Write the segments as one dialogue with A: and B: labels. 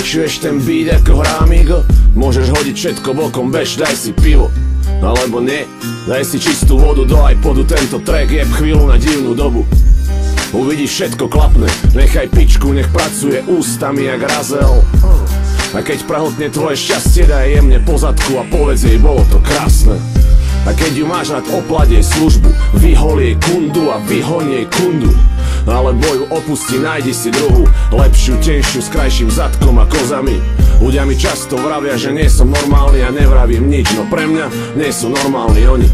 A: Počuješ ten beat, ako hrá Amigo? Môžeš hodiť všetko bokom, bež, daj si pivo. Alebo nie, daj si čistú vodu do iPodu, tento track jeb chvíľu na divnú dobu. Uvidíš, všetko klapne, nechaj pičku, nech pracuje ústami jak razel. A keď prahltne tvoje šťastie, daj jemne po zadku a povedz jej, bolo to krásne. A keď ju máš rád, opladie službu, vyhol jej kundu a vyhoň jej kundu. Alebo ju opusti, nájdi si druhú, lepšiu, tenšiu, s krajším zadkom a kozami. Ľudia mi často vravia, že nie som normálny a nevravím nič, no pre mňa nie sú normálni oni.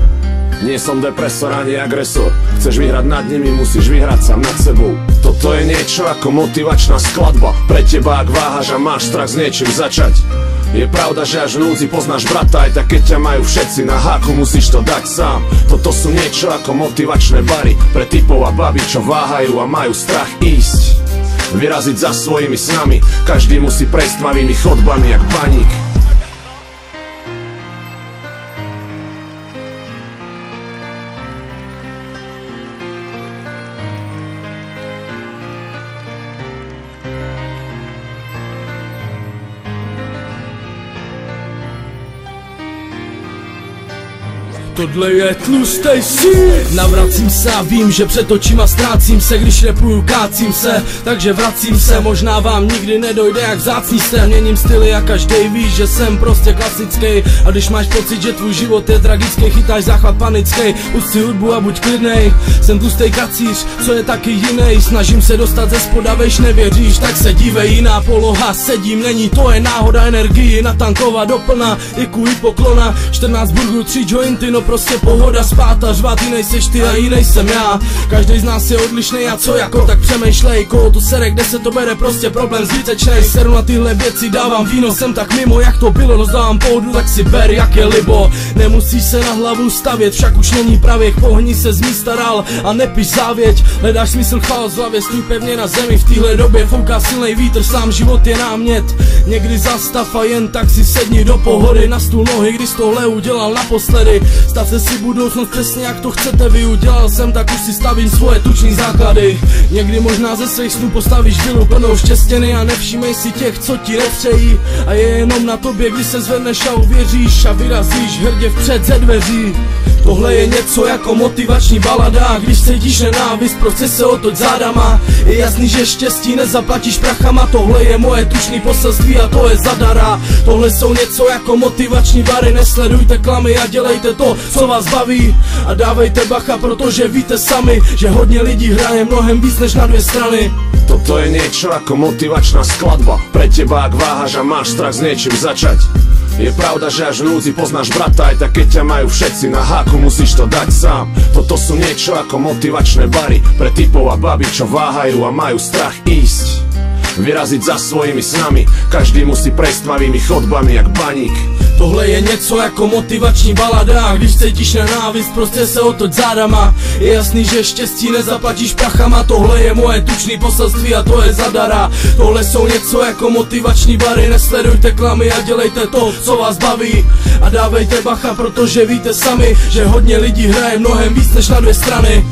A: Nie som depresor ani agresor, chceš vyhrať nad nimi, musíš vyhrať sám nad sebou. Toto je niečo ako motivačná skladba pre teba, ak váhaš a máš strach s niečím začať. Je pravda, že až v núdzi poznáš brata, aj tak keď ťa majú všetci na háku, musíš to dať sám. Toto sú niečo ako motivačné bary pre typov a baby, čo váhajú a majú strach ísť. Vyraziť za svojimi snami, každý musí prejsť tmavými chodbami jak baník.
B: Tohle je tlustej sír. Navracím se a vím, že před očima ztrácím se, když repuju, kácím se, takže vracím se. Možná vám nikdy nedojde, jak vzácný jste. Měním styly a každej ví, že jsem prostě klasický. A když máš pocit, že tvůj život je tragický, chytáš záchvat panický, pusť si hudbu a buď klidnej. Jsem tlustej kacíř, co je taky jiný. Snažím se dostat ze spoda, veš nevěříš, tak se dívej, jiná poloha. Sedím, není to je náhoda, energii natankovat doplna, děkuji poklona. 14 burgerů, 3 jointy, no prostě pohoda, spát a řvát, jinej seš ty a jinej jsem já. Každý z nás je odlišnej a co jako, tak přemýšlej, koho tu sere, kde se to bere, prostě problém zbytečnej. Seru na tyhle věci, dávám víno, jsem tak mimo, jak to bylo, rozdávám pohodu, tak si ber, jak je libo. Nemusíš se na hlavu stavět, však už není pravěk, pohni se z místa dál a nepiš závěť. Hledáš smysl, chaos v hlavě, stůj pevně na zemi, v téhle době fouká silnej vítr, sám život je námět. Někdy zastav a jen tak si sedni do pohody, na stůl nohy, když tohle udělal naposledy. Stavte si budoucnost přesně jak to chcete vy, udělal jsem, tak už si stavím svoje tučný základy. Někdy možná ze svých snů postavíš vilu plnou štěstěny a nevšímej si těch, co ti nepřejí. A je jenom na tobě, když se zvedneš a uvěříš a vyrazíš hrdě vpřed ze dveří. Tohle je něco jako motivační balada, když cítíš nenávist, prostě se otoč zádama. Je jasný, že štěstí nezaplatíš prachama, tohle je moje tučný poselství a to je zadara. Tohle jsou něco jako motivační bary, nesledujte klamy a dělejte to, co vás baví. A dávejte bacha, protože víte sami, že hodně lidí hraje mnohem víc než na dvě strany.
A: Toto je niečo ako motivačná skladba pre teba, ak váhaš a máš strach s niečím začať. Je pravda, že až v núdzi poznáš brata, aj tak keď ťa majú všetci na háku, musíš to dať sám. Toto sú niečo ako motivačné bary pre typov a baby, čo váhajú a majú strach ísť. Vyraziť za svojimi snami, každý musí prejsť tmavými chodbami jak baník.
B: Tohle je něco jako motivační balada, když cítíš nenávist, prostě se otoč zádama. Je jasný, že štěstí nezaplatíš prachama, tohle je moje tučný poselství a to je zadara. Tohle jsou něco jako motivační bary, nesledujte klamy a dělejte to, co vás baví. A dávejte bacha, protože víte sami, že hodně lidí hraje mnohem víc než na dvě strany.